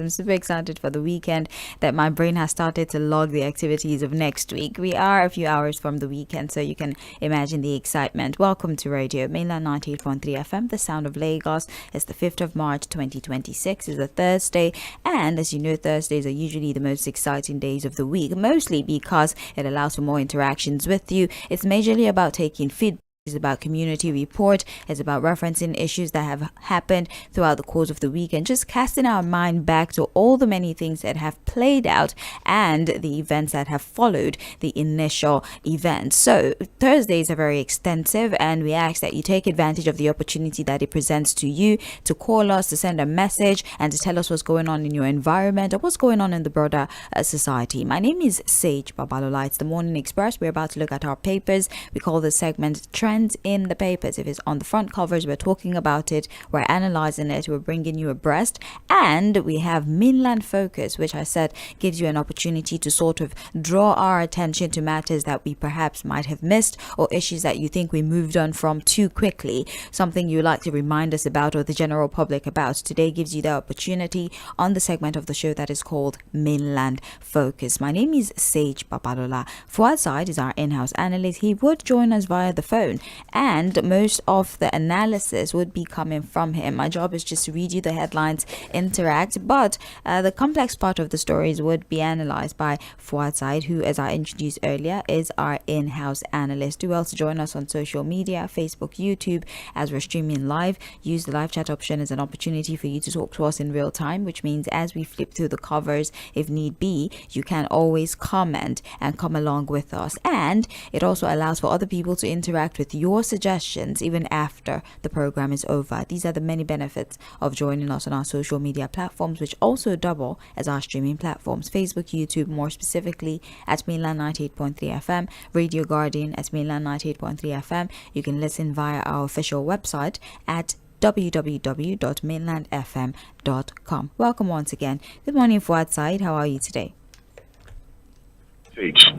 I'm super excited for the weekend that my brain has started to log the activities of next week. We are a few hours from the weekend, so you can imagine the excitement. Welcome to Radio Mainland 98.3 FM, the sound of Lagos. It's the 5th of March 2026. It's a Thursday, and as you know, Thursdays are usually the most exciting days of the week, mostly because it allows for more interactions with you. It's majorly about taking feedback. It's about community report. It's about referencing issues that have happened throughout the course of the week and just casting our mind back to all the many things that have played out and the events that have followed the initial event. So Thursdays are very extensive, and we ask that you take advantage of the opportunity that it presents to you to call us, to send a message, and to tell us what's going on in your environment or what's going on in the broader society. My name is Sage Babalola. It's the Morning Express. We're about to look at our papers. We call this segment Trends in the Papers. If it's on the front covers, we're talking about it, we're analyzing it, we're bringing you abreast, and we have Mainland Focus, which I said gives you an opportunity to sort of draw our attention to matters that we perhaps might have missed or issues that you think we moved on from too quickly, something you like to remind us about or the general public about. Today gives you the opportunity on the segment of the show that is called Mainland Focus. My name is Sage Babalola. Fᴏᴜᴜ is our in-house analyst. He would join us via the phone, and most of the analysis would be coming from him. My job is just to read you the headlines, interact, but the complex part of the stories would be analyzed by Fᴏᴜᴜ, who, as I introduced earlier, is our in-house analyst. Do well to join us on social media, Facebook, YouTube, as we're streaming live. Use the live chat option as an opportunity for you to talk to us in real time, which means as we flip through the covers, if need be, you can always comment and come along with us. And it also allows for other people to interact with your suggestions even after the program is over. These are the many benefits of joining us on our social media platforms, which also double as our streaming platforms. Facebook, YouTube, more specifically at Mainland 98.3 FM, Radio Garden at Mainland 98.3 FM. You can listen via our official website at www.mainlandfm.com. Welcome once again. Good morning, Fᴏᴜᴜ. How are you today?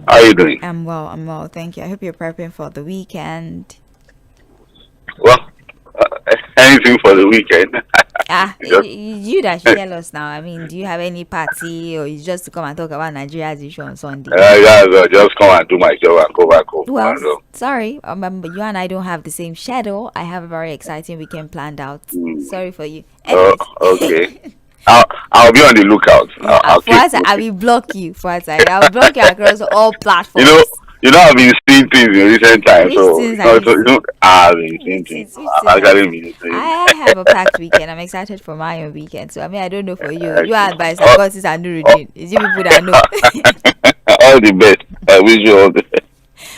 How are you doing? I'm well, thank you. I hope you're prepping for the weekend. Well, anything for the weekend. You that should tell us now. I mean, do you have any party, or you just come and talk about Nigeria's issue on Sunday? Just come and do my job and go back home. Well, sorry, remember, you and I don't have the same schedule. I have a very exciting weekend planned out. Sorry for you. Okay. I'll be on the lookout. I will block you. I will block you across all platforms. I've been seeing things in recent times. I've been seeing things. I have a packed weekend. I'm excited for my own weekend. So, I don't know for you. You are advised. Because it's a new routine. It's you people that know. All the best. I wish you all the best.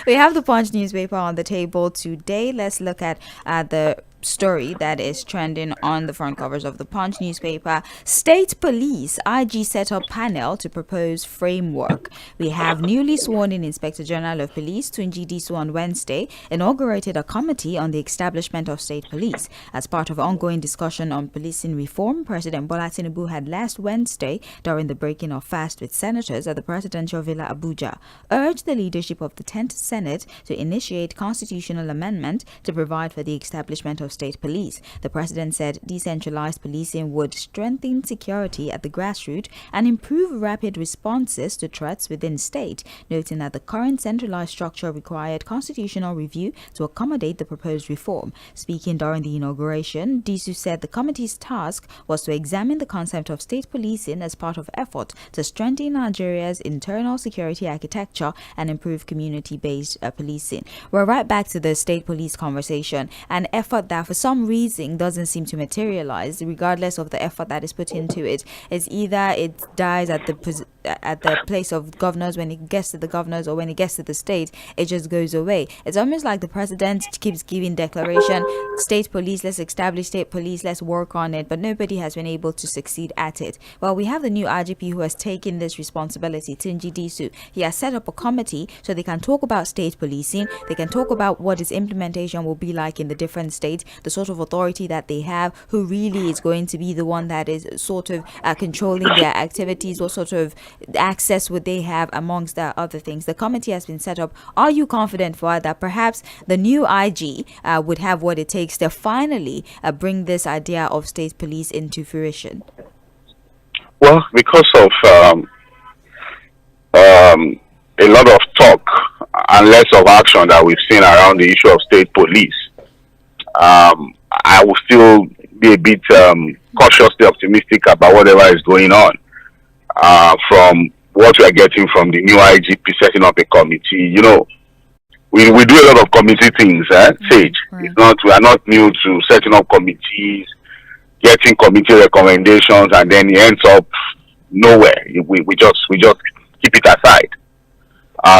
We have the Punch newspaper on the table today. Let's look at the story that is trending on the front covers of the Punch newspaper. State Police IG set up panel to propose framework. We have newly sworn in Inspector General of Police Tūnjí on Wednesday inaugurated a committee on the establishment of state police. As part of ongoing discussion on policing reform, President Bola Tinubu had last Wednesday, during the breaking of fast with senators at the presidential villa Abuja, urged the leadership of the 10th Senate to initiate constitutional amendment to provide for the establishment of state police. The president said decentralized policing would strengthen security at the grassroots and improve rapid responses to threats within state, noting that the current centralized structure required constitutional review to accommodate the proposed reform. Speaking during the inauguration, Disu said the committee's task was to examine the concept of state policing as part of effort to strengthen Nigeria's internal security architecture and improve community-based policing. We're right back to the state police conversation, an effort that for some reason doesn't seem to materialize, regardless of the effort that is put into it. It's either it dies at the place of governors when it gets to the governors, or when it gets to the state, it just goes away. It's almost like the president keeps giving declaration, state police, let's establish state police, let's work on it, but nobody has been able to succeed at it. Well, we have the new IGP who has taken this responsibility, Tūnjí Disu. He has set up a committee so they can talk about state policing, they can talk about what its implementation will be like in the different states, the sort of authority that they have, who really is going to be the one that is sort of controlling their activities, what sort of access would they have, amongst the other things. The committee has been set up. Are you confident for that perhaps the new IG would have what it takes to finally bring this idea of state police into fruition? Well, because of a lot of talk and less of action that we've seen around the issue of state police, I will still be a bit cautiously optimistic about whatever is going on. From what we are getting from the new IGP setting up a committee, we do a lot of committee things, Sage. Right. We are not new to setting up committees, getting committee recommendations, and then it ends up nowhere. We just keep it aside.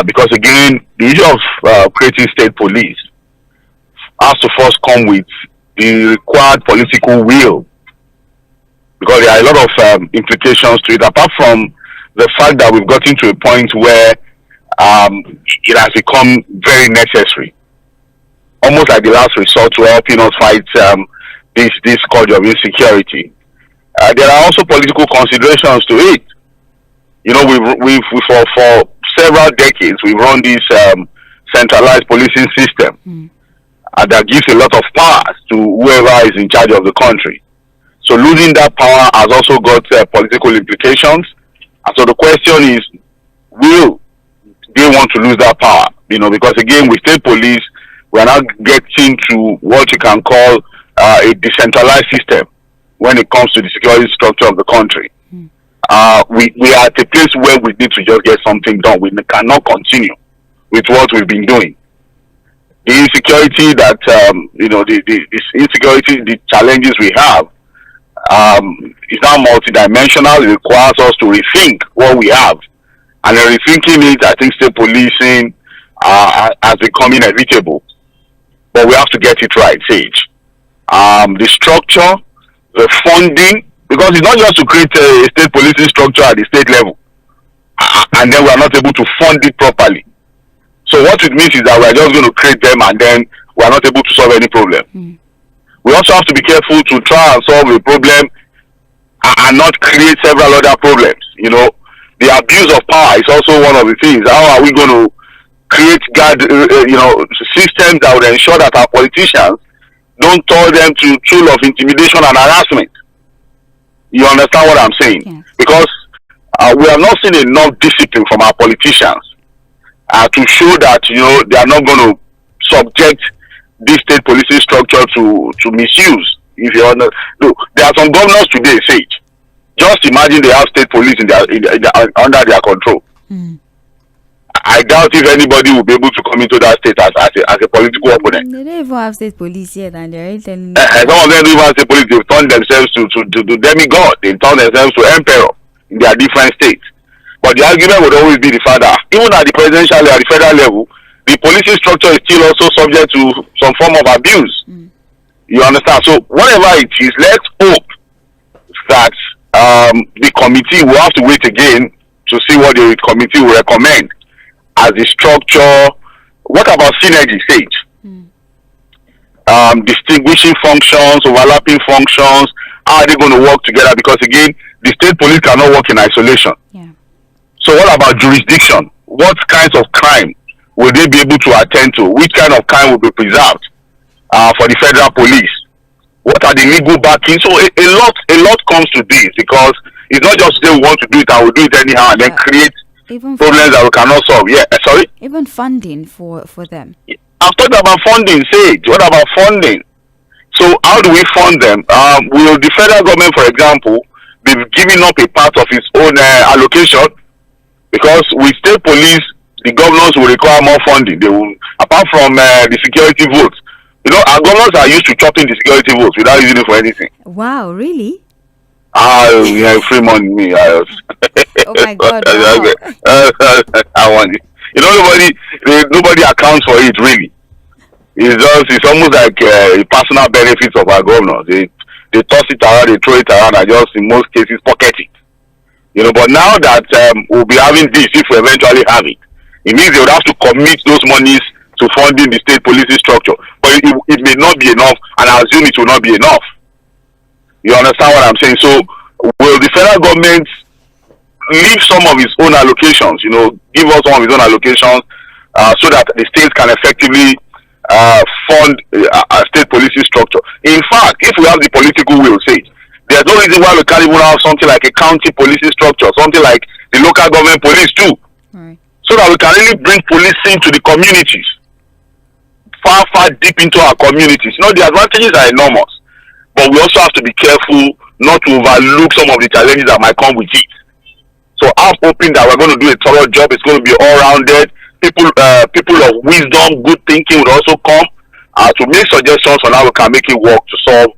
Because again, the issue of creating state police has to first come with the required political will, because there are a lot of implications to it, apart from the fact that we've gotten to a point where it has become very necessary, almost like the last resort to helping us fight this scourge of insecurity. There are also political considerations to it. We've for several decades we've run this centralized policing system that gives a lot of powers to whoever is in charge of the country. So losing that power has also got political implications. And so the question is, will they want to lose that power? Because again, with state police, we are now getting to what you can call a decentralized system when it comes to the security structure of the country. We are at a place where we need to just get something done. We cannot continue with what we've been doing. The insecurity that, this insecurity, the challenges we have, is now multidimensional. It requires us to rethink what we have. And in rethinking it, I think state policing has become inevitable. But we have to get it right, Sage. The structure, the funding, because it's not just to create a state policing structure at the state level, and then we are not able to fund it properly. So what it means is that we are just going to create them and then we are not able to solve any problem. We also have to be careful to try and solve a problem and not create several other problems. The abuse of power is also one of the things. How are we going to create systems that will ensure that our politicians don't turn them to tool of intimidation and harassment? You understand what I'm saying? Yes. Because we have not seen enough discipline from our politicians to show that they are not going to subject this state policing structure to misuse. If you understand, there are some governors today, Sage. Just imagine they have state police under their control. I doubt if anybody will be able to come into that state as a political opponent. They don't even have state police yet, and they're telling some of them don't even have state police. They've turned themselves to demigod. They've turned themselves to emperor in their different states. But the argument would always be the fact that even at the presidential level, at the federal level, the policing structure is still also subject to some form of abuse. You understand? So whatever it is, let's hope that the committee will have to wait again to see what the committee will recommend as the structure. What about synergy, Sage? Distinguishing functions, overlapping functions, how are they going to work together? Because again, the state police cannot work in isolation. Yeah. So what about jurisdiction? What kinds of crime will they be able to attend to? Which kind of crime will be preserved for the federal police? What are the legal backing? So a lot comes to this, because it's not just say we want to do it and we'll do it anyhow and then create problems that we cannot solve. Yeah, sorry? Even funding for them. I've talked about funding, Sage. What about funding? So how do we fund them? Will the federal government, for example, be giving up a part of its own allocation? Because with state police, the governors will require more funding. They will, apart from the security votes. Our governors are used to chopping the security votes without using it for anything. Wow, really? Free money, me. Oh my God! Wow. I want it. Nobody accounts for it really. It's almost like a personal benefit of our governors. They toss it around, they throw it around, and just in most cases pocket it. But now that we'll be having this, if we eventually have it, it means they would have to commit those monies to funding the state policing structure. But it may not be enough, and I assume it will not be enough. You understand what I'm saying? So will the federal government leave some of its own allocations, give us some of its own allocations so that the states can effectively fund a state policing structure? In fact, if we have the political will, say, There's no reason why we can't even have something like a county policing structure, something like the local government police too, right, so that we can really bring policing to the communities, far, far deep into our communities. You know, the advantages are enormous, but we also have to be careful not to overlook some of the challenges that might come with it. So I'm hoping that we're going to do a thorough job. It's going to be all-rounded. People of wisdom, good thinking will also come to make suggestions on how we can make it work to solve,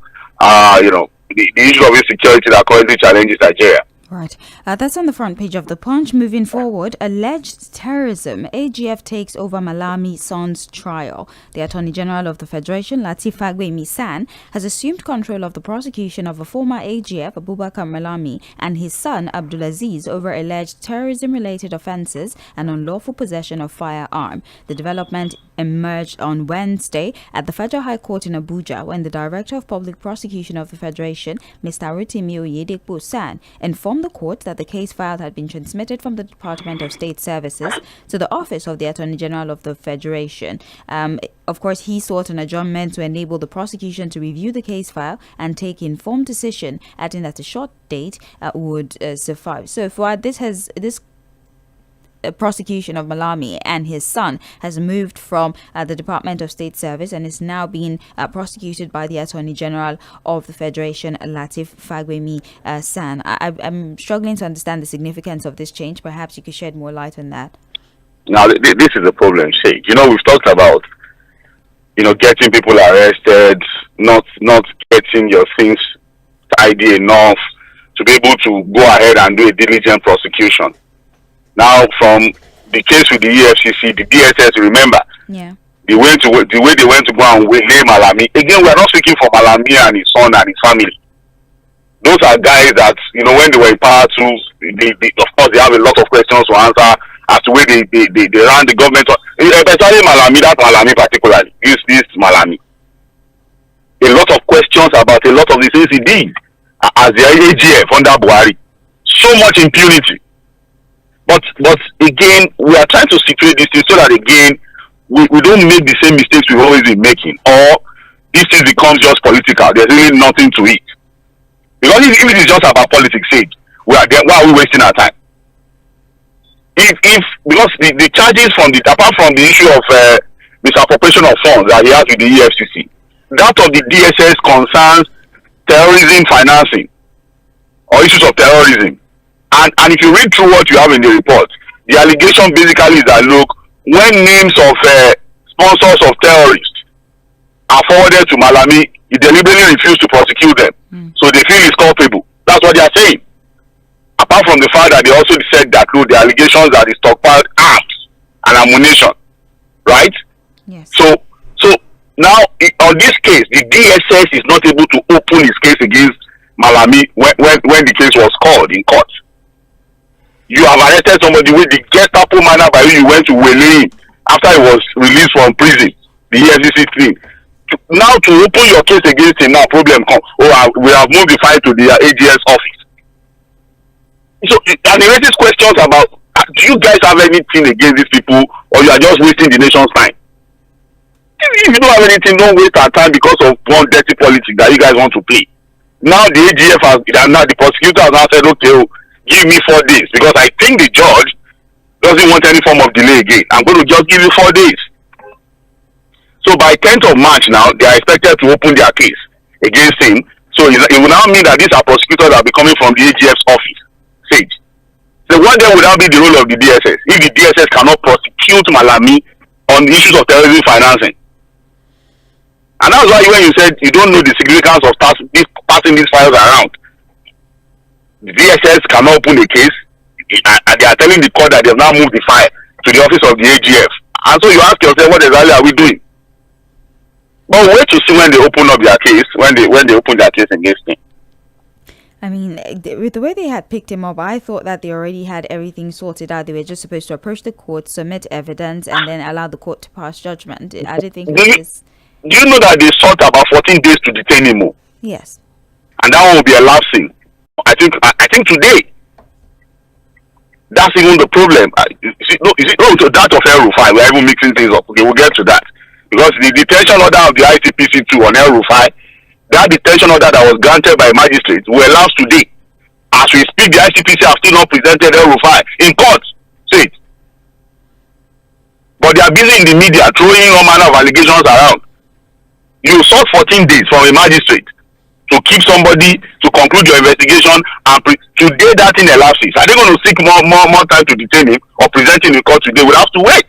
the issue of insecurity that currently challenges Nigeria. right. That's on the front page of the Punch. Moving forward, alleged terrorism. AGF takes over Malami's son's trial. The Attorney General of the Federation, 𝐶𝐹, has assumed control of the prosecution of a former AGF, Abubakar Malami, and his son, Abdulaziz, over alleged terrorism-related offences and unlawful possession of firearm. The development emerged on Wednesday at the Federal High Court in Abuja when the Director of Public Prosecution of the Federation, Mr. Rotimi Oyedepo-San, informed the court that the case filed had been transmitted from the Department of State Services to the Office of the Attorney General of the Federation. Of course, he sought an adjournment to enable the prosecution to review the case file and take informed decision, adding that a short date would suffice. So, Fuad, this prosecution of Malami and his son has moved from the Department of State Service and is now being prosecuted by the Attorney General of the Federation, Lateef Fagbemi-San. I'm struggling to understand the significance of this change. Perhaps you could shed more light on that. Now, this is the problem, Sheikh. We've talked about, getting people arrested, not getting your things tidy enough to be able to go ahead and do a diligent prosecution. Now, from the case with the EFCC, the DSS, remember, the way they went to go and lay Malami. Again, we are not speaking for Malami and his son and his family. Those are guys that, when they were in power too, of course, they have a lot of questions to answer as to where they ran the government. Especially Malami, that Malami particularly, this Malami. A lot of questions about a lot of the things he did as the AGF under Buhari. So much impunity. But again, we are trying to situate this thing so that again we don't make the same mistakes we've always been making, or this thing becomes just political. There's really nothing to it. Because if it is just about politics' sake, why are we wasting our time? Because the charges apart from the issue of misappropriation of funds that he has with the EFCC, that of the DSS concerns terrorism financing or issues of terrorism. And if you read through what you have in the report, the allegation basically is that, look, when names of sponsors of terrorists are forwarded to Malami, he deliberately refused to prosecute them. So they feel he's culpable. That's what they are saying. Apart from the fact that they also said that, look, the allegations that he stockpiled arms and ammunition, right? Yes. So now, on this case, the DSS is not able to open his case against Malami when the case was called in court. You have arrested somebody with the Gestapo manner by which you went to Wele after he was released from prison, the EFCC thing. Now to open your case against him, now problem comes. We have moved the file to the AGS office. So, and it raises questions about, do you guys have anything against these people, or you are just wasting the nation's time? If you don't have anything, don't waste our time because of one dirty politics that you guys want to play. Now the AGF now the prosecutor has now said, okay, give me 4 days, because I think the judge doesn't want any form of delay again. I'm going to just give you 4 days. So by 10th of March now, they are expected to open their case against him. So it will now mean that these are prosecutors that will be coming from the AGF's office. Sage. So what then would now be the role of the DSS if the DSS cannot prosecute Malami on the issues of terrorism financing? And that's why when you said you don't know the significance of passing these files around, the DSS cannot open a case, and they are telling the court that they have now moved the file to the office of the AGF. And so you ask yourself, what exactly are we doing? But wait to see when they open up their case, when they open their case against him. I mean, with the way they had picked him up, I thought that they already had everything sorted out. They were just supposed to approach the court, submit evidence, and then allow the court to pass judgment. I didn't think it was... Do you know that they sought about 14 days to detain him? Yes. And that one will be elapsing. I think today. That's even the problem. So that of El-Rufai, we're even mixing things up. Okay, we'll get to that. Because the detention order of the ICPC2 on El-Rufai That detention order that was granted by magistrates will elapse today. As we speak, the ICPC have still not presented El-Rufai in court. Say it. But they are busy in the media throwing all manner of allegations around. You sought 14 days from a magistrate to keep somebody to conclude your investigation, and today that thing elapses. Are they going to seek more time to detain him or present him in court today? We'll have to wait.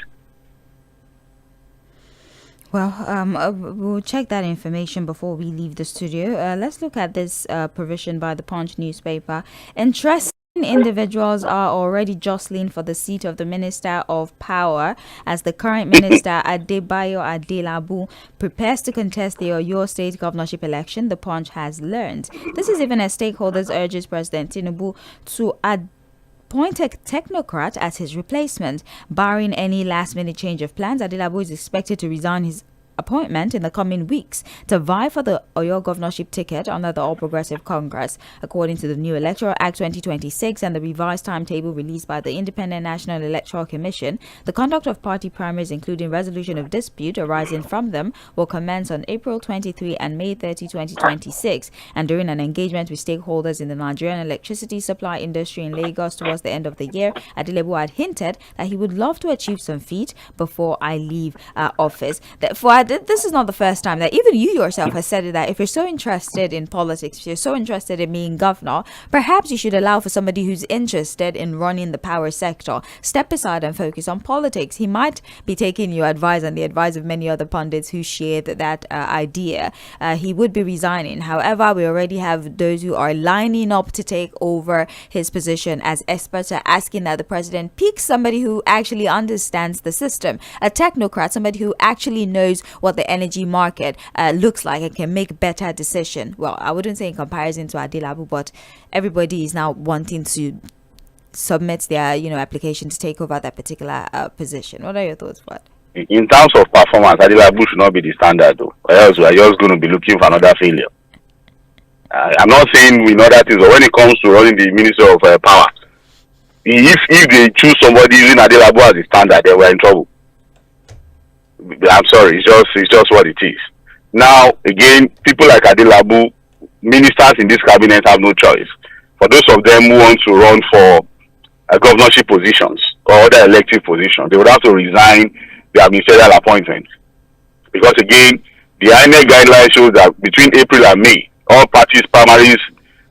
Well, we'll check that information before we leave the studio. Let's look at this provision by the Punch newspaper. Interesting individuals are already jostling for the seat of the Minister of Power as the current minister Adebayo Adelabu prepares to contest the Oyo State governorship election, the Punch has learned. This is even as stakeholders urges President Tinubu to appoint a technocrat as his replacement. Barring any last-minute change of plans, Adelabu is expected to resign his appointment in the coming weeks to vie for the Oyo governorship ticket under the All Progressive Congress. According to the new Electoral Act 2026 and the revised timetable released by the Independent National Electoral Commission, the conduct of party primaries, including resolution of dispute arising from them, will commence on April 23 and May 30, 2026. And during an engagement with stakeholders in the Nigerian electricity supply industry in Lagos towards the end of the year, Adelabu had hinted that he would love to achieve some feat before I leave office. Therefore, this is not the first time that even you yourself has said it, that if you're so interested in politics, if you're so interested in being governor, perhaps you should allow for somebody who's interested in running the power sector step aside and focus on politics. He might be taking your advice and the advice of many other pundits who shared that idea. He would be resigning. However, we already have those who are lining up to take over his position, as experts are asking that the president pick somebody who actually understands the system, a technocrat, somebody who actually knows what the energy market looks like and can make better decision. Well, I wouldn't say in comparison to Adelabu, but everybody is now wanting to submit their application to take over that particular position. What are your thoughts, Fuad? In terms of performance, Adelabu should not be the standard, though, or else we are just going to be looking for another failure. I'm not saying we know that things, but when it comes to running the Ministry of Power, if they choose somebody using Adelabu as a standard, then we're in trouble. I'm sorry, it's just what it is. Now, again, people like Adelabu, ministers in this cabinet have no choice. For those of them who want to run for governorship positions or other elective positions, they would have to resign their ministerial appointments. Because again, the INEC guidelines shows that between April and May, all parties, primaries,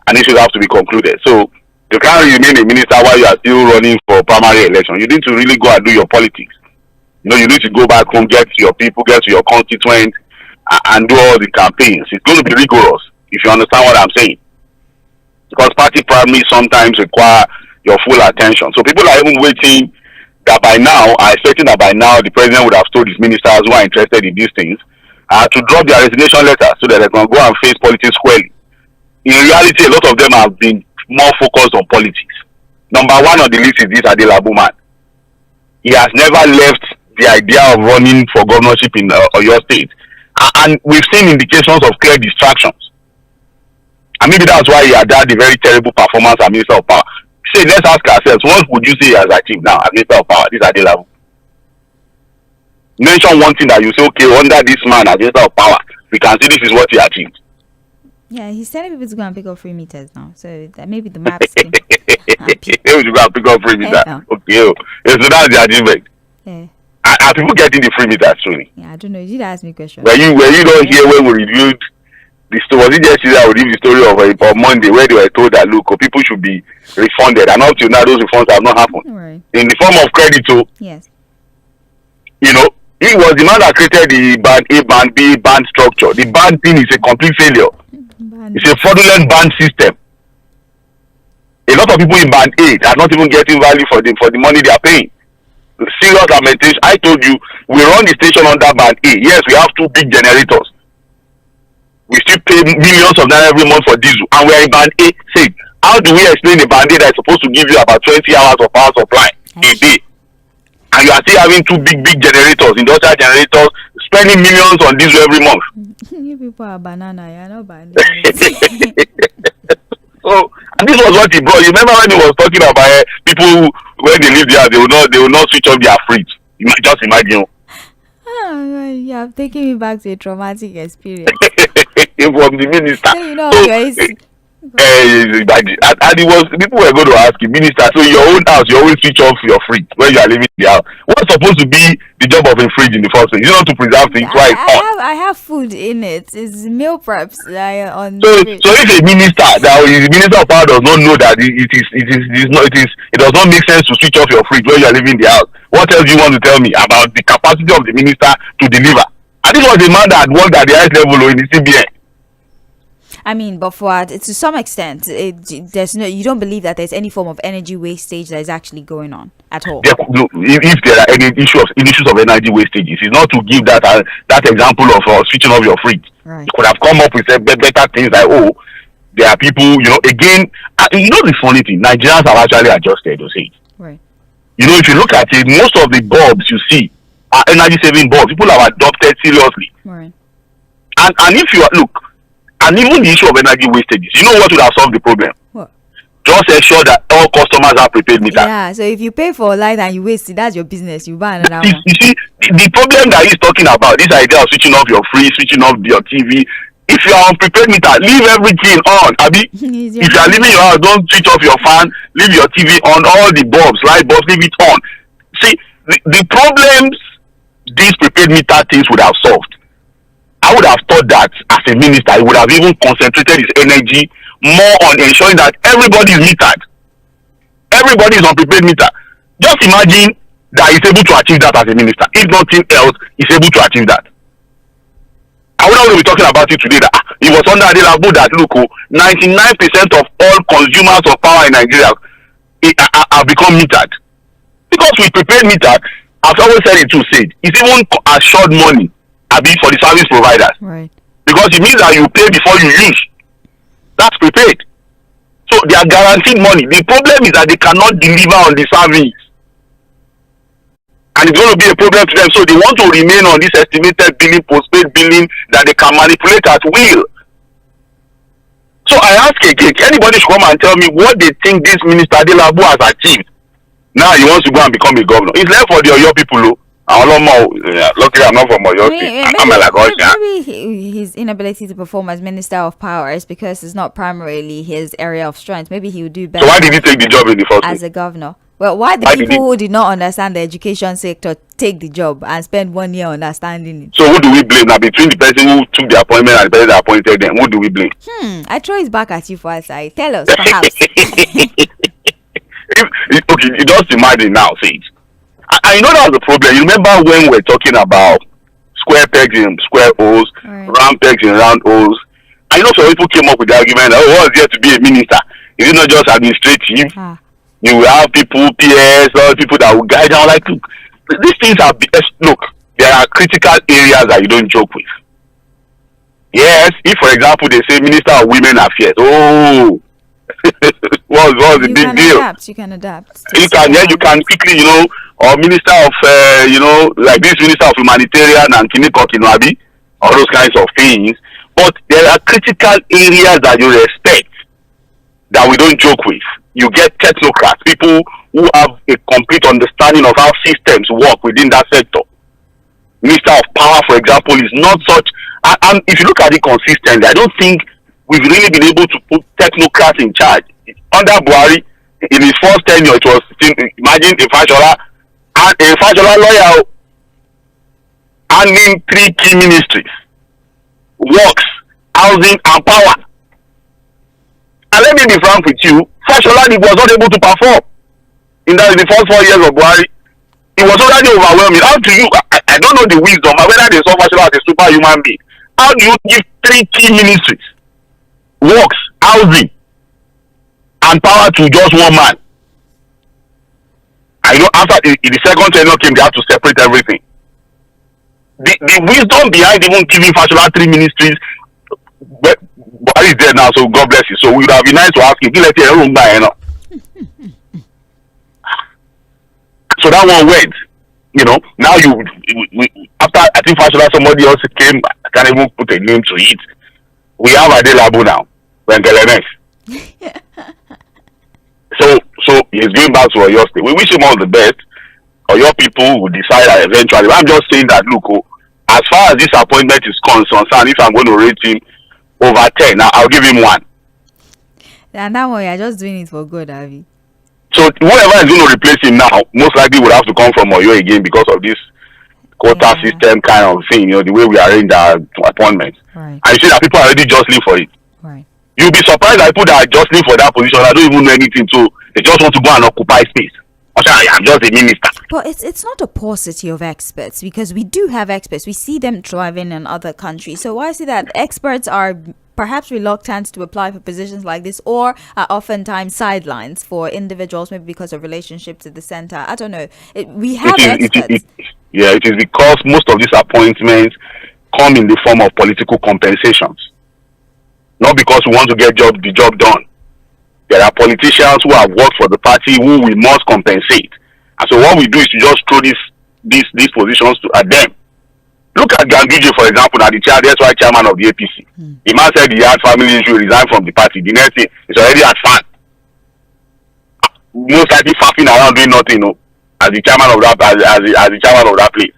and issues have to be concluded. So you can't remain a minister while you are still running for primary election. You need to really go and do your politics. You need to go back home, get to your people, get to your constituents, and do all the campaigns. It's going to be rigorous, if you understand what I'm saying. Because party primaries sometimes require your full attention. So people are even waiting that by now, are expecting that by now the president would have told his ministers who are interested in these things to drop their resignation letter so that they can go and face politics squarely. In reality, a lot of them have been more focused on politics. Number one on the list is this Adelabu man. He has never left the idea of running for governorship in Oyo State. And we've seen indications of clear distractions. And maybe that's why he had the very terrible performance as Minister of Power. Say, let's ask ourselves, what would you say he has achieved now as Minister of Power? This Adelabu. Mention one thing that you say, okay, under this man as Minister of Power, we can see this is what he achieved. Yeah, he's telling people to go and pick up free meters now. So that maybe the maps can we should go and pick up free meters. Okay, so that's the achievement. Yeah. Are people getting the free meters truly? Yeah, I don't know. You did ask me a question. Were you not here when we reviewed the story? Was it yesterday I reviewed the story of Monday where they were told that look, people should be refunded, and up till now those refunds have not happened. Right. In the form of credit, so yes. He was the man that created the band A, band B, band structure. The band thing is a complete failure. It's a fraudulent band system. A lot of people in band A are not even getting value for the money they are paying. Serious lamentation. I told you, we run the station under band A. Yes, we have two big generators. We still pay millions of naira every month for diesel, and we are in band A. Say, how do we explain a band A that is supposed to give you about 20 hours of power supply a day? And you are still having two big generators, industrial generators, spending millions on diesel every month. You people are banana, you're not banana. So, and this was what he brought. You remember when he was talking about people who, when they live there, they will not switch off their fridge. Just imagine. Oh, you have taken me back to a traumatic experience. from the minister. So, you know, So, guys. and it was people were going to ask you, minister, so your own house, you always switch off your fridge when you are leaving the house. What's supposed to be the job of a fridge in the first place? You know, to preserve things while it's hot. I have food in it. It's meal preps on. So if a minister, that is the minister of power, does not know that it does not make sense to switch off your fridge when you are leaving the house, what else do you want to tell me about the capacity of the minister to deliver? And this was the man that worked at the highest level in the CBN. I mean, but for to some extent, you don't believe that there's any form of energy wastage that is actually going on at all. If there are any issues of energy wastage, it's not to give that example of switching off your fridge. Right. You could have come up with better things like, oh, there are people, again, the funny thing, Nigerians have actually adjusted, Right. If you look at it, most of the bulbs you see are energy saving bulbs. People have adopted seriously. Right. And if you look, and even the issue of energy wastage, you know what would have solved the problem? What? Just ensure that all customers have prepaid meters. Yeah, so if you pay for light and you waste it, that's your business. You buy another one. You see, the problem that he's talking about, this idea of switching off your fridge, switching off your TV, if you are on prepaid meter, leave everything on. Abi, if you are leaving your house, don't switch off your fan, leave your TV on, all the bulbs, light bulbs, leave it on. See, the problems these prepaid meter things would have solved, I would have thought that as a minister, he would have even concentrated his energy more on ensuring that everybody is metered. Everybody is on prepaid meter. Just imagine that he's able to achieve that as a minister. If nothing else, he's able to achieve that. I would not be talking about it today that he was under the label that 99% of all consumers of power in Nigeria have become metered. Because with prepaid meter, I've always said it too, it's even assured money for the service providers. Right. Because it means that you pay before you use. That's prepaid. So they are guaranteed money. The problem is that they cannot deliver on the service. And it's going to be a problem to them. So they want to remain on this estimated billing, postpaid billing that they can manipulate at will. So I ask again, anybody should come and tell me what they think this Minister Adelabu has achieved. Now he wants to go and become a governor. It's left for the Oyo people. Luckily, I'm not from Oyo State. Maybe his inability to perform as Minister of Power is because it's not primarily his area of strength. Maybe he would do better. So why did he take the job in the first place? As a governor? Well, why the people who did not understand the education sector take the job and spend 1 year understanding it? So who do we blame now? Between the person who took the appointment and the person that appointed them, who do we blame? I throw it back at you for aside. Tell us, perhaps. You just imagine now, Sage. I know that was the problem. You remember when we were talking about square pegs in square holes, right, round pegs in round holes? I know some people came up with the argument, what's there to be a minister? Is it not just administrative? You will have people, PS, all people that will guide you. Like, look, these things are, look, there are critical areas that you don't joke with. Yes, if, for example, they say Minister of Women Affairs, what's the big deal? You can adapt. You can quickly, or Minister of, like this Minister of Humanitarian and Kinikoki, all those kinds of things. But there are critical areas that you respect that we don't joke with. You get technocrats, people who have a complete understanding of how systems work within that sector. Minister of Power, for example, is not such. And if you look at it consistently, I don't think we've really been able to put technocrats in charge. Under Buhari, in his first tenure, it was, imagine a Fᴏᴜᴜ lawyer handling 3 key ministries: works, housing, and power. And let me be frank with you, Fᴏᴜᴜ was not able to perform in the first 4 years of Buhari. It was already overwhelming. How do you, I don't know the wisdom, but whether they saw Fᴏᴜᴜ as a superhuman being, how do you give 3 key ministries, works, housing, and power to just one man? I know after the second tenure came, they had to separate everything. The wisdom behind even giving Fᴏᴜᴜ 3 ministries, but Buhari is dead now, so God bless you. So we would have been nice to ask him, so that one went. Now after I think Fᴏᴜᴜ, somebody else came, I can't even put a name to it. We have Adelabu now, WღZOᴛsAᴘᴘ. So he's going back to Oyo State. We wish him all the best. Oyo people will decide that eventually. I'm just saying that, look, as far as this appointment is concerned, if I'm going to rate him over 10. Now I'll give him 1. And that one, you're just doing it for good, Avi. So whoever is going to replace him now, most likely would have to come from Oyo again because of this quota system kind of thing, the way we arrange our appointments. Right. And you see that people are already jostling for it. Right. You'll be surprised that people that are jostling for that position, I don't even know anything, so they just want to go and occupy space. I'm just a minister. But it's not a paucity of experts, because we do have experts. We see them thriving in other countries. So why is it that experts are perhaps reluctant to apply for positions like this, or are oftentimes sidelines for individuals, maybe because of relationship to the center? I don't know. We have experts. It is because most of these appointments come in the form of political compensations. Not because we want to get the job done. There are politicians who have worked for the party who we must compensate. And so what we do is to just throw these positions at them. Look at Ganduje, for example, that's why chairman of the APC. The man said he had family issue, resigned from the party. The next thing, he's already at fan. Most likely faffing around doing nothing, as the chairman of that place.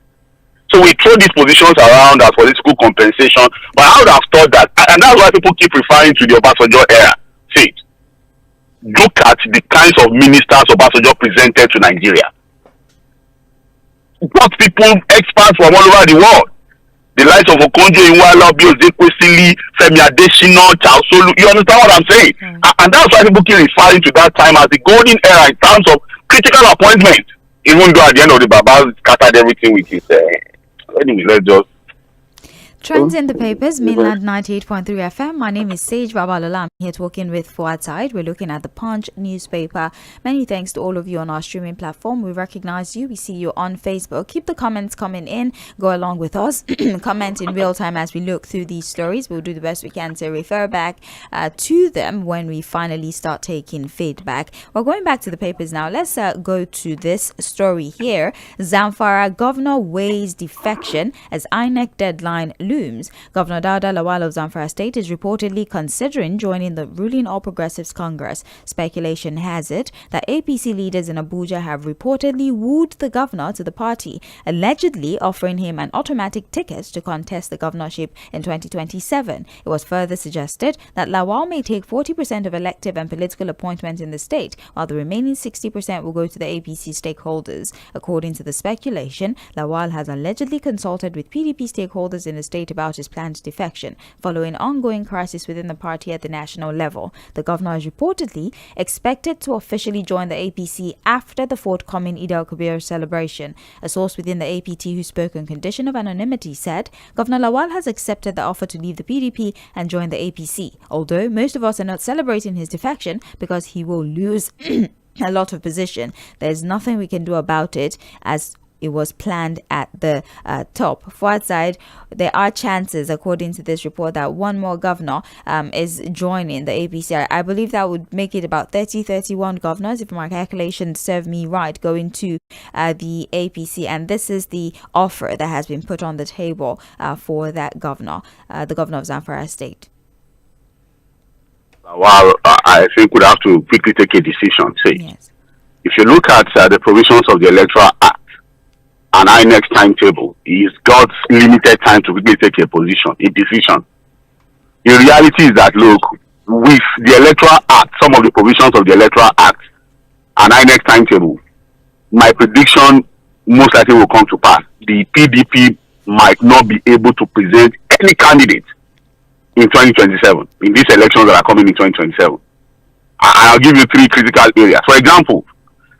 So we throw these positions around as political compensation. But I would have thought that, and that's why people keep referring to the Obasanjo era. See, look at the kinds of ministers Obasanjo presented to Nigeria. What people, experts from all over the world. The likes of Okonjo-Iweala, Byosekwe, Femi Adesina, 괊ᴜ. You understand what I'm saying? And that's why people keep referring to that time as the golden era in terms of critical appointment. Even though at the end of the Baba scattered everything with his... anyway, let's just... Trends in the papers, Mainland 98.3 FM. My name is Sage Babalola. I'm here talking with Fouad. We're looking at the Punch newspaper. Many thanks to all of you on our streaming platform. We recognize you. We see you on Facebook. Keep the comments coming in. Go along with us. Comment in real time as we look through these stories. We'll do the best we can to refer back to them when we finally start taking feedback. We're going back to the papers now. Let's go to this story here. Zamfara governor weighs defection as INEC deadline looms. Governor Dauda Lawal of Zamfara State is reportedly considering joining the ruling All Progressives Congress. Speculation has it that APC leaders in Abuja have reportedly wooed the governor to the party, allegedly offering him an automatic ticket to contest the governorship in 2027. It was further suggested that Lawal may take 40% of elective and political appointments in the state, while the remaining 60% will go to the APC stakeholders. According to the speculation, Lawal has allegedly consulted with PDP stakeholders in the state about his planned defection, following ongoing crisis within the party at the national level. The governor is reportedly expected to officially join the APC after the forthcoming Eid-el-Kabir celebration. A source within the APT who spoke on condition of anonymity said Governor Lawal has accepted the offer to leave the PDP and join the APC, although most of us are not celebrating his defection because he will lose a lot of position. There's nothing we can do about it, as it was planned at the top. For outside, there are chances, according to this report, that one more governor is joining the APC. I believe that would make it about 31 governors, if my calculations serve me right, going to the APC. And this is the offer that has been put on the table for that governor, the governor of Zamfara State. Well, I think we'd have to quickly take a decision. Yes. If you look at the provisions of the Electoral Act, and INEC's timetable, he's got limited time to quickly take a decision. The reality is that, look, with the Electoral Act, some of the provisions of the Electoral Act and INEC's timetable, my prediction most likely will come to pass. The PDP might not be able to present any candidate in 2027, in these elections that are coming in 2027. I'll give you 3 critical areas. For example,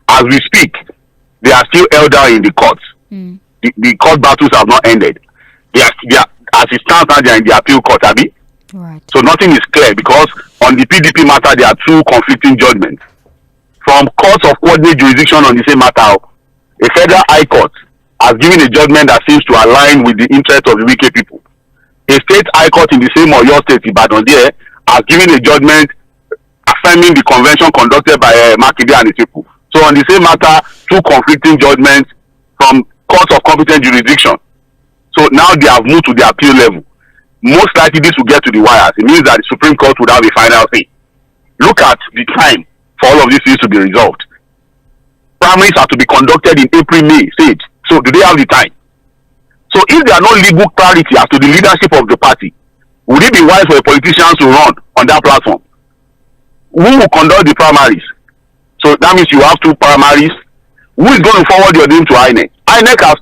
as we speak, they are still held down in the courts. The court battles have not ended. They are, as it stands now, they are in the appeal court, Abby. Right. So nothing is clear, because on the PDP matter, there are 2 conflicting judgments. From courts of coordinate jurisdiction on the same matter, a federal high court has given a judgment that seems to align with the interest of the Wike people. A state high court in the same Oyo State, Ibadan, there, has given a judgment affirming the convention conducted by Makinde and his people. So on the same matter, 2 conflicting judgments from courts of competent jurisdiction. So now they have moved to the appeal level. Most likely this will get to the wires. It means that the Supreme Court would have a final say. Look at the time for all of these things to be resolved. Primaries are to be conducted in April, May stage. So do they have the time? So if there are no legal clarity as to the leadership of the party, Would it be wise for a politician to run on that platform? Who will conduct the primaries? So that means you have two primaries. Who is going to forward your name to INEC? INEC has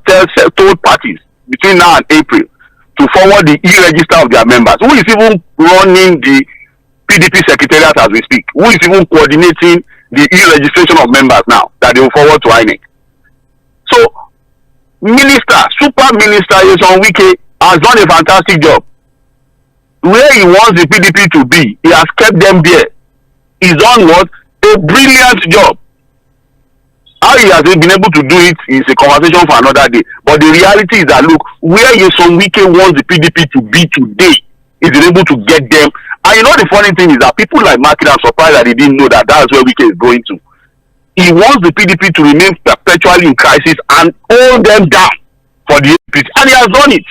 told parties between now and April to forward the e-register of their members. Who is even running the PDP secretariat as we speak? Who is even coordinating the e-registration of members now that they will forward to INEC? So, Super Minister Yᴏ Wike has done a fantastic job. Where he wants the PDP to be, he has kept them there. He's done what? A brilliant job. How he has been able to do it is a conversation for another day. But the reality is that, look, where Yᴏ Wike wants the PDP to be today, he's been able to get them. And you know the funny thing is that people like Market are surprised that they didn't know that that's where Wike is going to. He wants the PDP to remain perpetually in crisis and hold them down for the APC. And he has done it.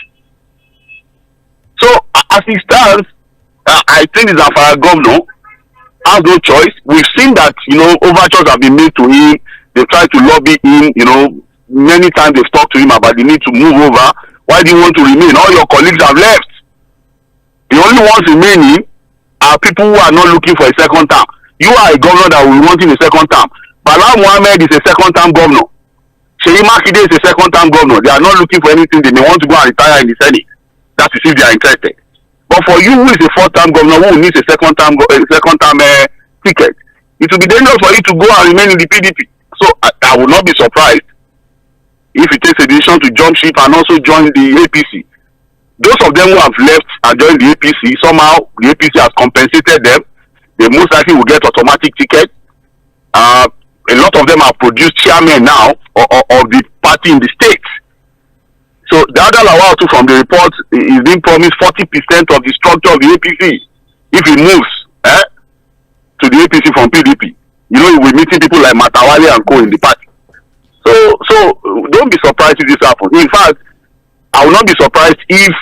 So, as he stands, I think the Zamfara governor has no choice. We've seen that, overtures have been made to him. They've tried to lobby him, many times they've talked to him about the need to move over. Why do you want to remain? All your colleagues have left. The only ones remaining are people who are not looking for a second term. You are a governor that will be wanting a second term. Bala Mohammed is a second term governor. Seyi Makinde is a second term governor. They are not looking for anything. They may want to go and retire in the Senate. That is if they are interested. But for you, who is a fourth term governor, who needs a second term ticket, it will be dangerous for you to go and remain in the PDP. So I would not be surprised if he takes a decision to jump ship and also join the APC. Those of them who have left and joined the APC, somehow the APC has compensated them. They most likely will get automatic tickets. A lot of them have produced chairmen now of the party in the states. So the other Lawal too from the report is being promised 40% of the structure of the APC if he moves to the APC from PDP. He will be meeting people like Matawale and co in the party. So don't be surprised if this happens. In fact, I will not be surprised if,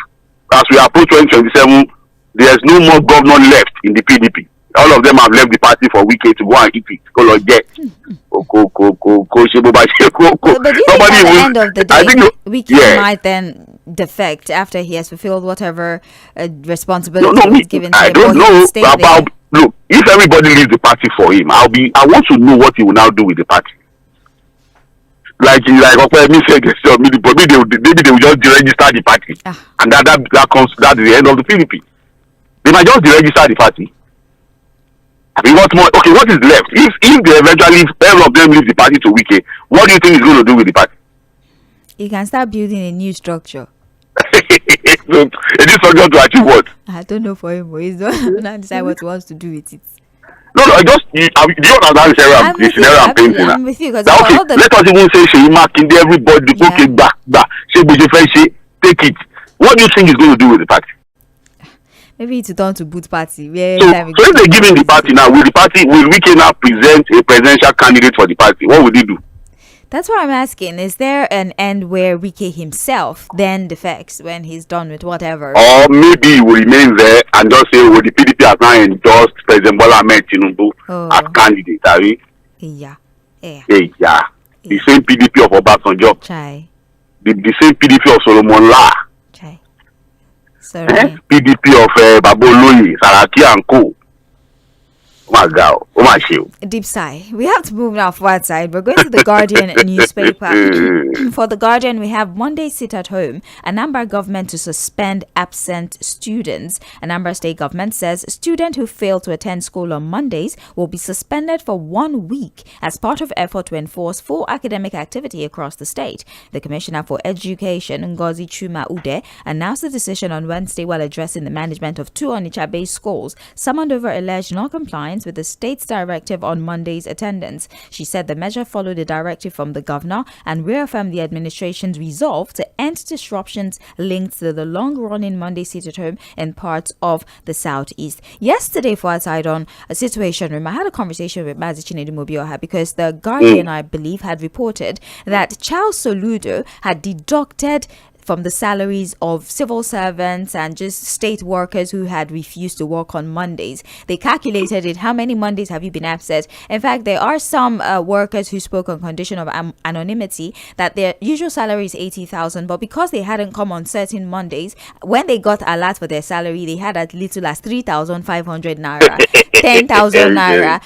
as we approach 2027, there's no more governor left in the PDP. All of them have left the party for Wike to go and eat it. But do you think at the end of the day, Wike might then defect after he has fulfilled whatever responsibility was given to him? I don't know about. Look, if everybody leaves the party for him, I want to know what he will now do with the party. Like maybe they will just deregister the party, and that's the end of the PDP. They might just deregister the party. I mean, what more? Okay, what is left? If they eventually, all of them leave the party to Wike, what do you think he's going to do with the party? He can start building a new structure. So, is this structure to achieve what? I don't know for him, but he's not decide what he wants to do with it. No, do you understand the scenario I'm painting? I'm with you because okay, let us even say Seyi Makinde, everybody, okay, take it. What do you think he's going to do with the party? Maybe it's turn to boot party. So if they give him the party now, will Wike now present a presidential candidate for the party? What would he do? That's what I'm asking. Is there an end where Wike himself then defects when he's done with whatever? Or maybe he will remain there and just say, the PDP has now endorsed President Bola Ahmed Tinubu as candidate. Yeah. The same PDP of Obasanjo. Chai. The same PDP of Solomon La. Chai. Sorry. PDP of Baboloyi, Saraki and Co. Oh my God. Oh my shoe. Deep sigh. We have to move now forward side. We're going to the Guardian newspaper. For the Guardian, we have Monday sit at home. Anambra government to suspend absent students. Anambra state government says students who fail to attend school on Mondays will be suspended for 1 week as part of effort to enforce full academic activity across the state. The Commissioner for Education, Ngozi Chuma-Ude, announced the decision on Wednesday while addressing the management of 2 Onitsha-based schools summoned over alleged non-compliance with the state's directive on Monday's attendance. She said the measure followed a directive from the governor and reaffirmed the administration's resolve to end disruptions linked to the long-running Monday sit-at-home in parts of the southeast. Yesterday, for outside on a situation room, I had a conversation with Mazi Chinedu because the Guardian, I believe, had reported that Charles Soludo had deducted from the salaries of civil servants and just state workers who had refused to work on Mondays. They calculated it. How many Mondays have you been absent? In fact, there are some workers who spoke on condition of anonymity that their usual salary is 80,000, but because they hadn't come on certain Mondays, when they got alert for their salary, they had as little as 3,500 naira, 10,000 naira.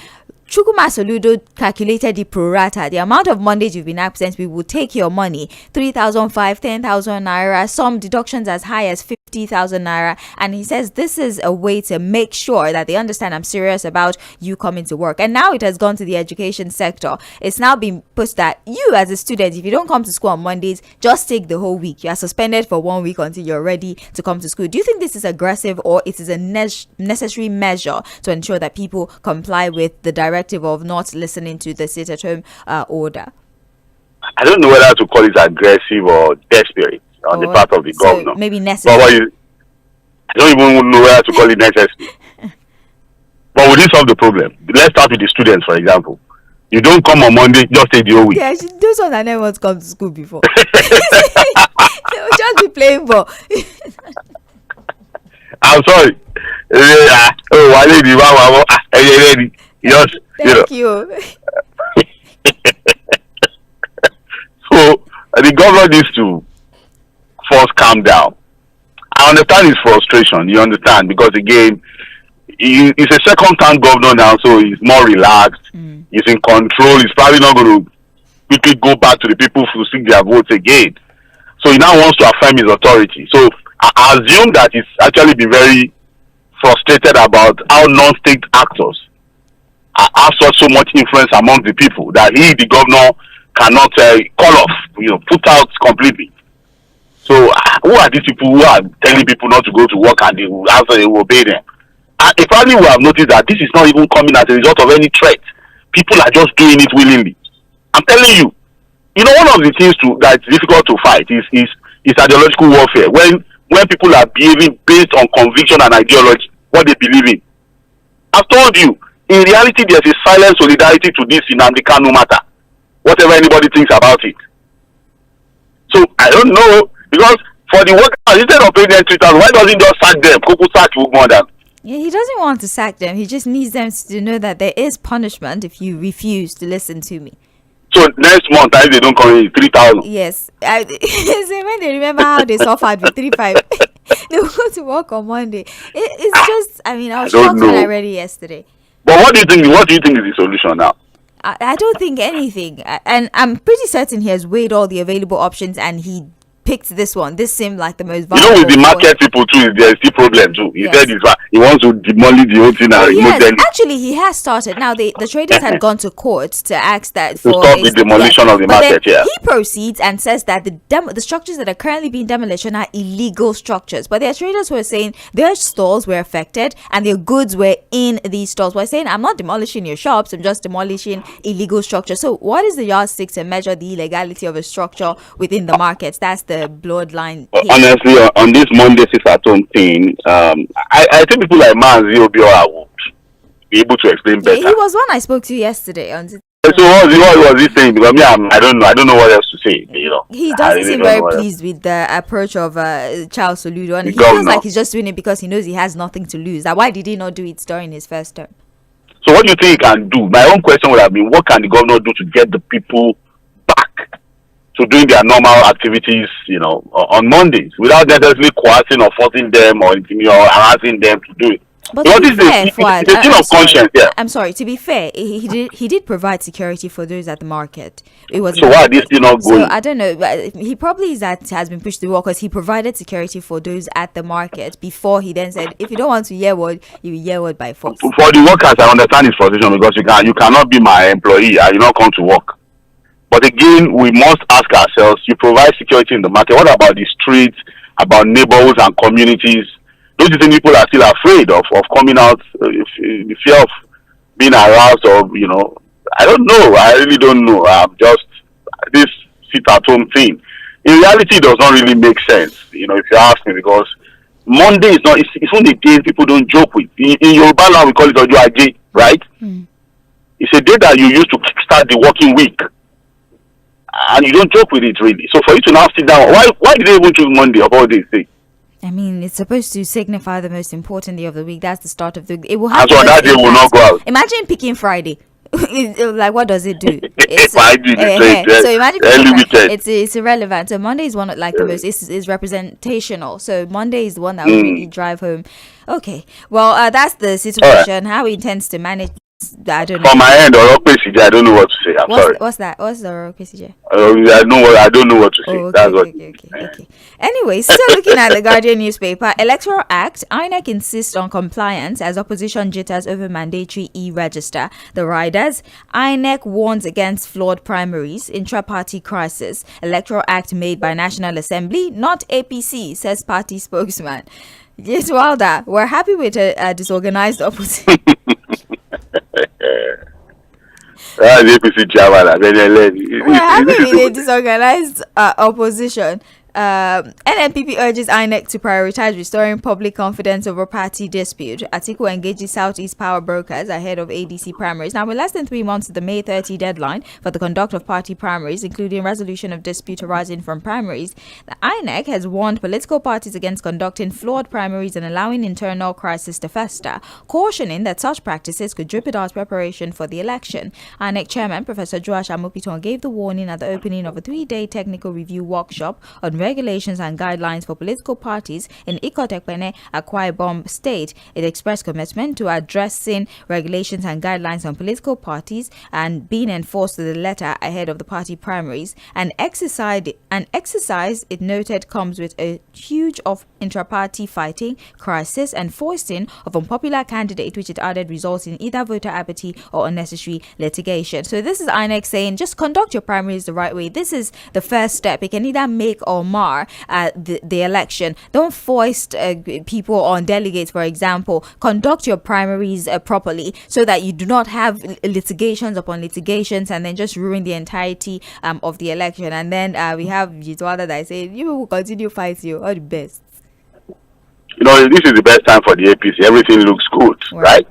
Tğᴜʀsᴅ calculated the pro rata. The amount of Mondays you've been absent, we will take your money, 3,500, 10,000 naira, some deductions as high as 50,000 naira. And he says this is a way to make sure that they understand I'm serious about you coming to work. And now it has gone to the education sector. It's now been put that you as a student, if you don't come to school on Mondays, just take the whole week. You are suspended for 1 week until you're ready to come to school. Do you think this is aggressive, or it is a necessary measure to ensure that people comply with the directive of not listening to the sit-at-home order? I don't know whether to call it aggressive or desperate on the part of the governor. Maybe necessary. But I don't even know whether to call it necessary. But will this solve the problem? Let's start with the students, for example. You don't come on Monday, just take the whole week. Yeah, those ones I never want to come to school before. They will just be playing ball. I'm sorry. Yes, Thank you. So the governor needs to first calm down. I understand his frustration. You understand, because again, he's a second-term governor now, so he's more relaxed. He's in control. He's probably not going to quickly go back to the people who seek their votes again. So he now wants to affirm his authority. So I assume that he's actually been very frustrated about how non-state actors have so much influence among the people that he, the governor, cannot call off, put out completely. So who are these people who are telling people not to go to work and they will obey them? They probably will have noticed that this is not even coming as a result of any threat. People are just doing it willingly. I'm telling you, one of the things that's difficult to fight is ideological warfare. When people are behaving based on conviction and ideology, what they believe in. I've told you, in reality, there's a silent solidarity to this Nnamdi Kanu matter, whatever anybody thinks about it. So I don't know, because for the workers, instead of paying them 3,000, why doesn't he just sack them? Yeah, he doesn't want to sack them. He just needs them to know that there is punishment if you refuse to listen to me. So next month, if they don't come in, 3,000. Yes. When they remember how they suffered with 3,500, they will go to work on Monday. It's just, I was shocked when I read it yesterday. But what do you think? What do you think is the solution now? I don't think anything. And I'm pretty certain he has weighed all the available options and he picked this one. This seemed like the most viable. With the market people too, there's still problem too. He said he wants to demolish the whole thing and remove them. Actually, he has started. Now, the traders had gone to court to ask that to stop the demolition of the market. He proceeds and says that the structures that are currently being demolished are illegal structures. But there are traders who are saying their stalls were affected and their goods were in these stalls. We're saying, I'm not demolishing your shops, I'm just demolishing illegal structures. So what is the yardstick to measure the illegality of a structure within the markets? That's the bloodline. Honestly, on this Monday sit-at-home thing, I think people like Mazi Obiora will be able to explain better. He was one I spoke to yesterday. So what was he saying? Because I don't know what else to say. He doesn't seem very pleased with the approach of Charles Soludo, and he feels like he's just doing it because he knows he has nothing to lose. Why did he not do it during his first term? So what do you think he can do? My own question would have been, what can the governor do to get the people back to doing their normal activities, on Mondays, without necessarily coercing or forcing them or harassing them to do it? But to be fair, it's a thing of conscience. Yeah. I'm sorry. To be fair, he did provide security for those at the market. So why are these still not going? So I don't know. He probably has been pushed to the wall because he provided security for those at the market before he then said, if you don't want to hear word, you will hear word by force. For the workers, I understand his frustration because you cannot be my employee and you not come to work. But again, we must ask ourselves, you provide security in the market. What about the streets, about neighborhoods and communities? Those are the things people are still afraid of coming out, the fear of being aroused or, I don't know. I really don't know. Just this sit-at-home thing. In reality, it does not really make sense, if you ask me, because Monday is not, it's only a day people don't joke with. In Yoruba land, we call it Ojo Aje, right? It's a day that you use to start the working week. and you don't joke with it really. So for you to now sit down, why did they even choose Monday of all these things? I mean, it's supposed to signify the most important day of the week. That's the start of the week. It will have And so that day will not go out. Imagine picking Friday. Like, what does it do? So imagine it's irrelevant. So Monday is one of like the most is representational. So Monday is the one that will really drive home. Okay, well, that's the situation. Right. How he intends to manage. I don't know. From my end, I don't know what to say. I'm sorry. What's that? What's the 괶? I don't know what to say. Oh, okay. Anyway, still looking at the Guardian newspaper, Electoral Act, INEC insists on compliance as opposition jitters over mandatory e-register. The riders, INEC warns against flawed primaries, intra-party crisis. Electoral Act made by National Assembly, not APC, says party spokesman. Yes, Wilder, we're happy with a disorganized opposition. We're happy with a disorganized opposition. NNPP urges INEC to prioritize restoring public confidence over party dispute. @atiku engages Southeast power brokers ahead of ADC primaries. Now, with less than 3 months to the May 30 deadline for the conduct of party primaries, including resolution of dispute arising from primaries, the INEC has warned political parties against conducting flawed primaries and allowing internal crisis to fester, cautioning that such practices could jeopardize preparation for the election. INEC chairman Professor Joash Amopiton gave the warning at the opening of a 3-day technical review workshop on regulations and guidelines for political parties in 𝐴̀kpene, Akwa Ibom State. It expressed commitment to addressing regulations and guidelines on political parties and being enforced to the letter ahead of the party primaries. An exercise, it noted, comes with a huge of intra-party fighting, crisis, and foisting of unpopular candidate, which it added results in either voter apathy or unnecessary litigation. So this is INEC saying, just conduct your primaries the right way. This is the first step. It can either make or mar the election. Don't foist people on delegates, for example. Conduct your primaries properly so that you do not have litigations upon litigations and then just ruin the entirety of the election. And then we have Jitwada that say, you will continue fighting. All the best. This is the best time for the APC. Everything looks good, right?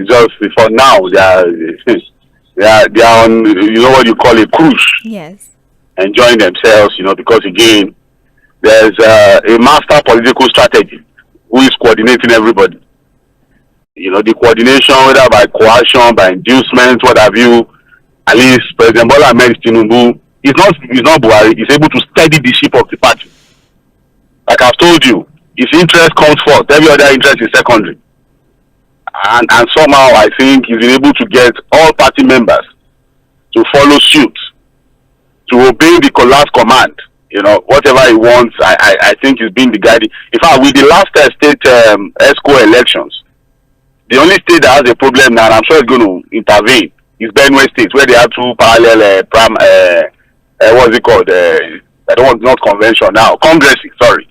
Just for now, they are on, what you call a cruise. Yes. Enjoying themselves, because again, there's a master political strategy who is coordinating everybody. The coordination, whether by coercion, by inducement, what have you, at least President Bola Ahmed Tinubu is not Buhari, is able to steady the ship of the party. Like I've told you, his interest comes first, every other interest is secondary. And somehow I think he's been able to get all party members to follow suit, to obey the last command. Whatever he wants, I think he's been the guiding. In fact, with the last state ESCO elections, the only state that has a problem now, and I'm sure it's going to intervene, is Benue State, where they have two parallel, what's it called? Not convention now, congresses, sorry.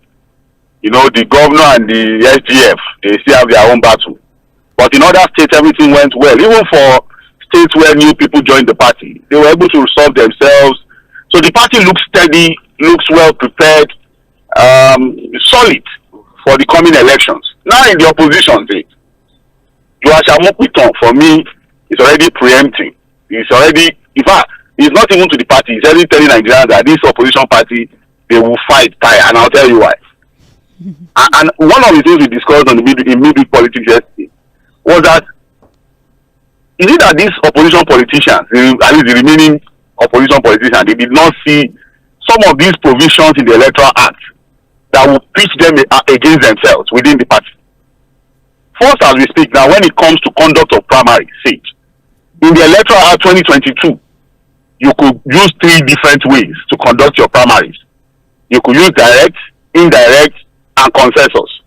The governor and the SGF, they still have their own battle. But in other states, everything went well. Even for states where new people joined the party, they were able to resolve themselves. So the party looks steady, looks well prepared, solid for the coming elections. Now in the opposition state, Joash Amopiton, for me, is already preempting. He's already, in fact, he's not even to the party. He's already telling Nigerians that this opposition party, they will fight tie, and I'll tell you why. And one of the things we discussed in midweek politics yesterday was that, is it that these opposition politicians, at least the remaining opposition politicians, they did not see some of these provisions in the Electoral Act that will pitch them against themselves within the party? First, as we speak now, when it comes to conduct of primary stage, in the Electoral Act 2022, you could use 3 different ways to conduct your primaries. You could use direct, indirect, and consensus.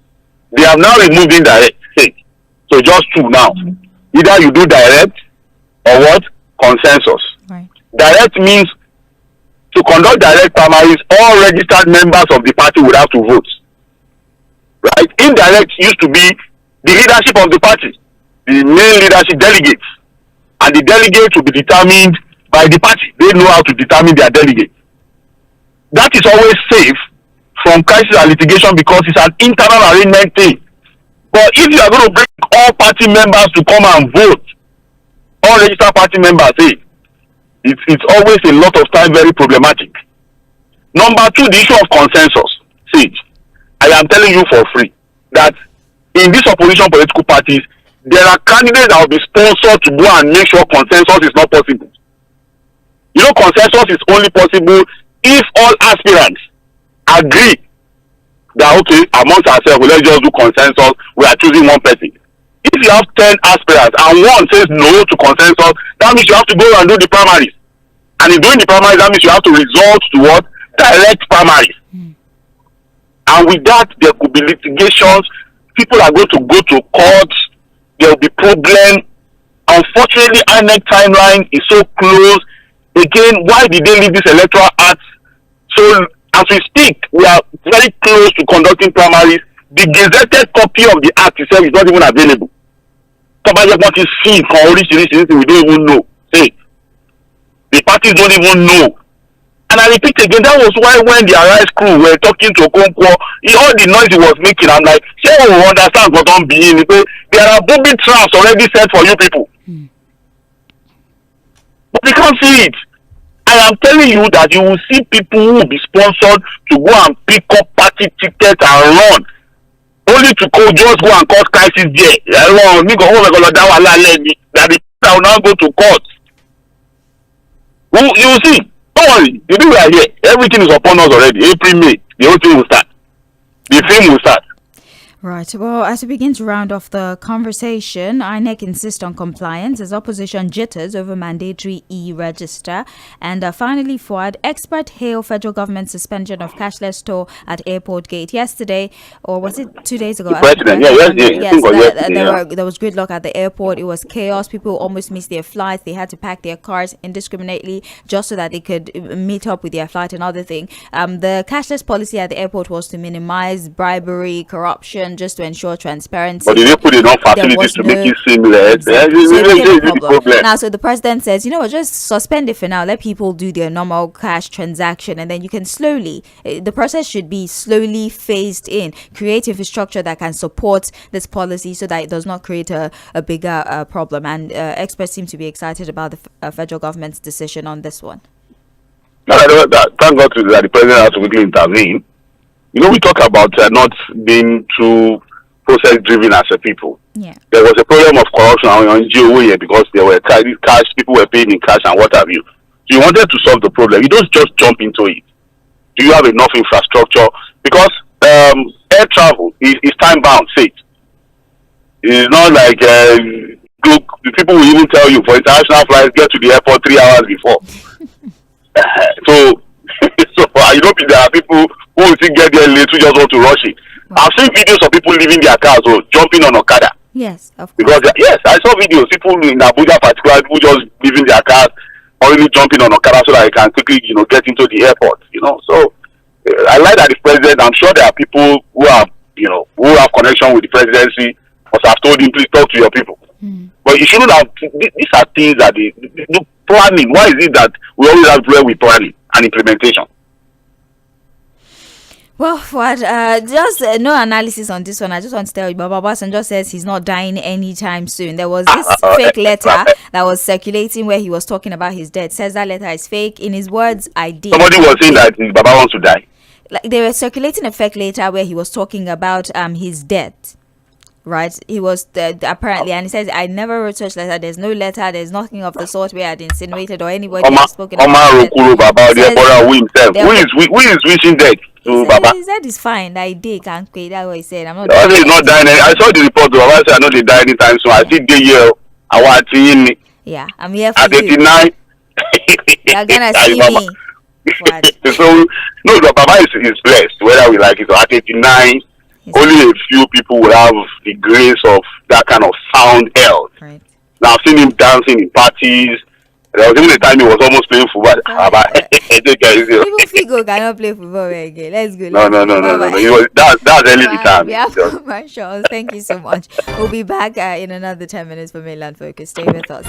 They have now removed indirect stage. So just 2 now. Either you do direct or what? Consensus. Right. Direct means to conduct direct primaries, all registered members of the party would have to vote. Right? Indirect used to be the leadership of the party, the main leadership delegates. And the delegates will be determined by the party. They know how to determine their delegates. That is always safe from crisis and litigation because it's an internal arrangement thing. But if you are going to bring all party members to come and vote, all registered party members, it's always a lot of time very problematic. Number two, the issue of consensus. See, I am telling you for free that in these opposition political parties, there are candidates that will be sponsored to go and make sure consensus is not possible. You know, consensus is only possible if all aspirants agree that, okay, amongst ourselves, let's just do consensus, we are choosing one person. If you have 10 aspirants and one says no to consensus, that means you have to go and do the primaries. And in doing the primaries, that means you have to resort to what? Direct primaries. And with that, there could be litigations. People are going to go to court. There will be problem. Unfortunately, INEC timeline is so close. Again, why did they leave this electoral act? So, as we speak, we are very close to conducting primaries. The gazetted copy of the act itself is not even available. What is seen for we don't even know. Hey, the parties don't even know. And I repeat again, that was why when the Arise crew were talking to Okonkwo, all the noise he was making, I'm like, say we understand what I'm being. There are booby traps already set for you people. But we can't see it. I am telling you that you will see people who will be sponsored to go and pick up party tickets and run. Only to just go and cause crisis there. That the people will now go to court. You will see. Don't worry, the people are here. Everything is upon us already. April, May, the whole thing will start. The film will start. Right. Well, as we begin to round off the conversation, INEC insists on compliance as opposition jitters over mandatory e-register. And finally, Fuad, expert hail federal government suspension of cashless toll at airport gate yesterday, or was it 2 days ago? The president, There was gridlock at the airport. It was chaos. People almost missed their flights. They had to pack their cars indiscriminately just so that they could meet up with their flight. Another thing, the cashless policy at the airport was to minimize bribery, corruption, just to ensure transparency. But they put enough facilities to make it seamless. Exactly. Now, so the president says, just suspend it for now. Let people do their normal cash transaction, and then you can the process should be slowly phased in. Create infrastructure that can support this policy so that it does not create a bigger problem. And experts seem to be excited about the federal government's decision on this one. Thank God that the president has to quickly intervene. We talk about not being too process-driven as a people. Yeah. There was a problem of corruption on JᴏɪR because there were cash, people were paying in cash and what have you. So you wanted to solve the problem. You don't just jump into it. Do you have enough infrastructure? Because air travel is time-bound, say. It's not like the people will even tell you for international flights, get to the airport 3 hours before. So I don't think there are people who will still get there late who just want to rush it. Wow. I've seen videos of people leaving their cars or jumping on Okada. Yes, of course. Because yes, I saw videos, people in Abuja particularly, people just leaving their cars or really jumping on Okada so that they can quickly, get into the airport. So I like that the president, I'm sure there are people who have, who have connection with the presidency, must have told him, please talk to your people. But you shouldn't have, these are things that the planning. Why is it that we always have to with planning and implementation? Well, what? Just no analysis on this one. I just want to tell you, Baba Obasanjo says he's not dying anytime soon. There was this fake letter that was circulating where he was talking about his death. Says that letter is fake. In his words, I did. Somebody was saying that Baba wants to die. Like they were circulating a fake letter where he was talking about his death. Right, he was apparently, and he says, I never wrote such letter. There's no letter. There's nothing of the sort where I had insinuated or anybody has spoken about it. Who is wishing death to Baba? He said it's fine. I did. Can't quit. That's what he said. I'm not. He's not dying. I saw the report. Baba said I know they die anytime soon. I think they here. I want to see. Yeah, I'm here for at you. 89. You're gonna see me. So no, Baba is blessed whether we like it or at 89. Only a few people will have the grace of that kind of sound health. Right. Now I've seen him dancing in parties. There was even a time he was almost playing football. Even Fᴜʟᴜ cannot play football again. Let's go. No. That's early retirement. We have commercials. Thank you so much. We'll be back in another 10 minutes for Mainland Focus. Stay with us.